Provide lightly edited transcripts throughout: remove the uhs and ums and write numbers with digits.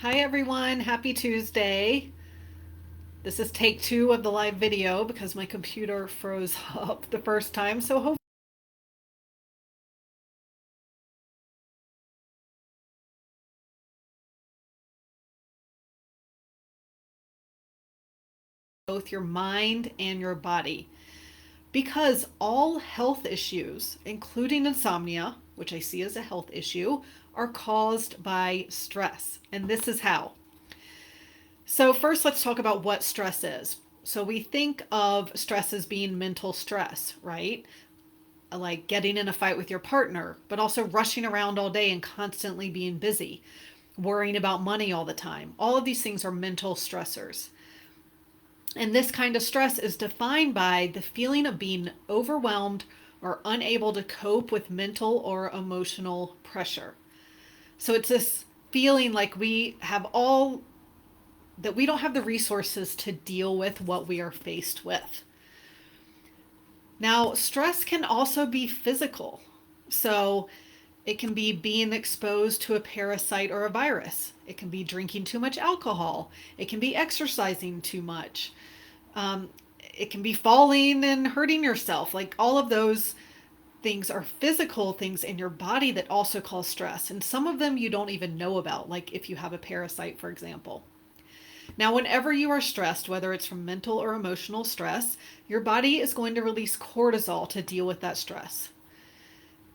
Hi everyone, happy Tuesday. This is take two of the live video because my computer froze up the first time, so hopefully both your mind and your body. Because all health issues, including insomnia, which I see as a health issue, are caused by stress. And this is how. So, first, let's talk about what stress is. So, we think of stress as being mental stress, right? Like getting in a fight with your partner, but also rushing around all day and constantly being busy, worrying about money all the time. All of these things are mental stressors. And this kind of stress is defined by the feeling of being overwhelmed or unable to cope with mental or emotional pressure. So it's this feeling like we don't have the resources to deal with what we are faced with. Now, stress can also be physical. So it can be being exposed to a parasite or a virus. It can be drinking too much alcohol. It can be exercising too much. Um, it can be falling and hurting yourself. Like all of those things are physical things in your body that also cause stress. And some of them you don't even know about, like if you have a parasite, for example. Now, whenever you are stressed, whether it's from mental or emotional stress, your body is going to release cortisol to deal with that stress.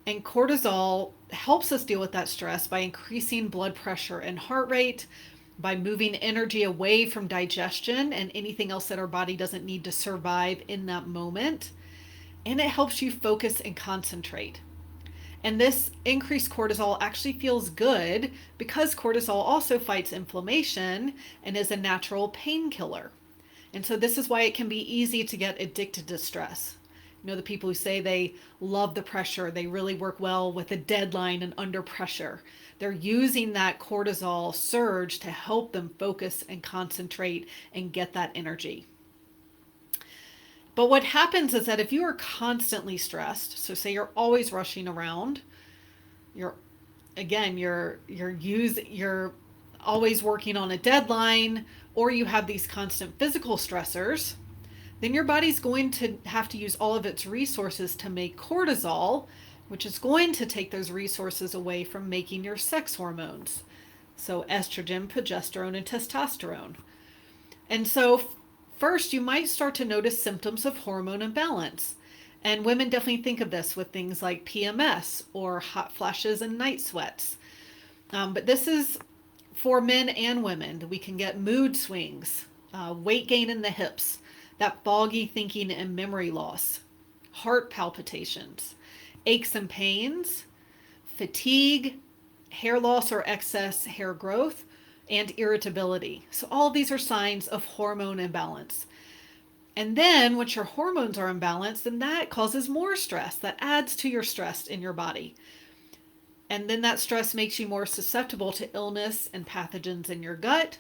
And cortisol helps us deal with that stress by increasing blood pressure and heart rate, by moving energy away from digestion and anything else that our body doesn't need to survive in that moment. And it helps you focus and concentrate. And this increased cortisol actually feels good because cortisol also fights inflammation and is a natural painkiller. And so this is why it can be easy to get addicted to stress. You know, the people who say they love the pressure, they really work well with a deadline and under pressure. They're using that cortisol surge to help them focus and concentrate and get that energy. But what happens is that if you are constantly stressed, so say you're always rushing around, you're again you're always working on a deadline, or you have these constant physical stressors, then your body's going to have to use all of its resources to make cortisol, which is going to take those resources away from making your sex hormones. So, estrogen, progesterone, and testosterone. And so, first, you might start to notice symptoms of hormone imbalance. And women definitely think of this with things like PMS or hot flashes and night sweats. But this is for men and women. We can get mood swings, weight gain in the hips, that foggy thinking and memory loss, heart palpitations, aches and pains, fatigue, hair loss or excess hair growth, and irritability. So, all of these are signs of hormone imbalance. And then, once your hormones are imbalanced, then that causes more stress. That adds to your stress in your body. And then that stress makes you more susceptible to illness and pathogens in your gut.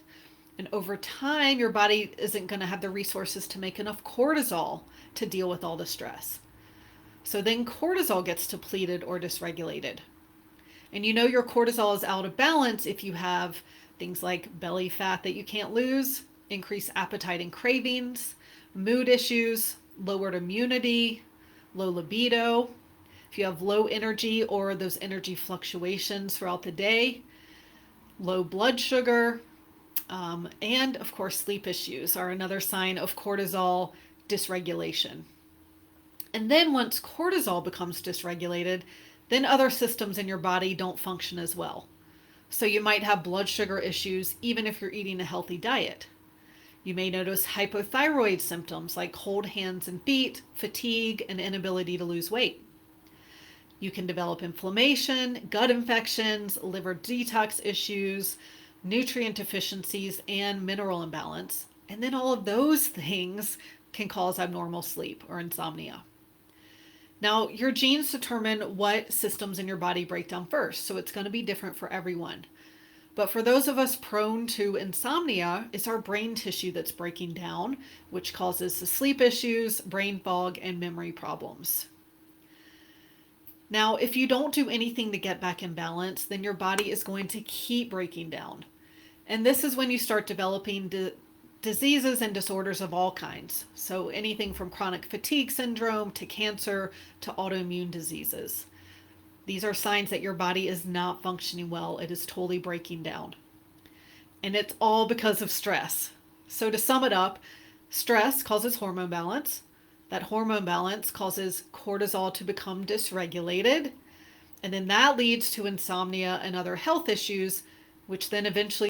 And over time, your body isn't going to have the resources to make enough cortisol to deal with all the stress. So then cortisol gets depleted or dysregulated. And you know your cortisol is out of balance if you have things like belly fat that you can't lose, increased appetite and cravings, mood issues, lowered immunity, low libido, if you have low energy or those energy fluctuations throughout the day, low blood sugar, and of course, sleep issues are another sign of cortisol dysregulation. And then once cortisol becomes dysregulated, then other systems in your body don't function as well. So you might have blood sugar issues even if you're eating a healthy diet. You may notice hypothyroid symptoms like cold hands and feet, fatigue, and inability to lose weight. You can develop inflammation, gut infections, liver detox issues, nutrient deficiencies, and mineral imbalance. And then all of those things can cause abnormal sleep or insomnia. Now, your genes determine what systems in your body break down first, so it's going to be different for everyone. But for those of us prone to insomnia, it's our brain tissue that's breaking down, which causes the sleep issues, brain fog, and memory problems. Now, if you don't do anything to get back in balance, then your body is going to keep breaking down. And this is when you start developing diseases and disorders of all kinds. So anything from chronic fatigue syndrome to cancer to autoimmune diseases. These are signs that your body is not functioning well. It is totally breaking down. And it's all because of stress. So to sum it up, stress causes hormone balance. That hormone balance causes cortisol to become dysregulated. And then that leads to insomnia and other health issues, which then eventually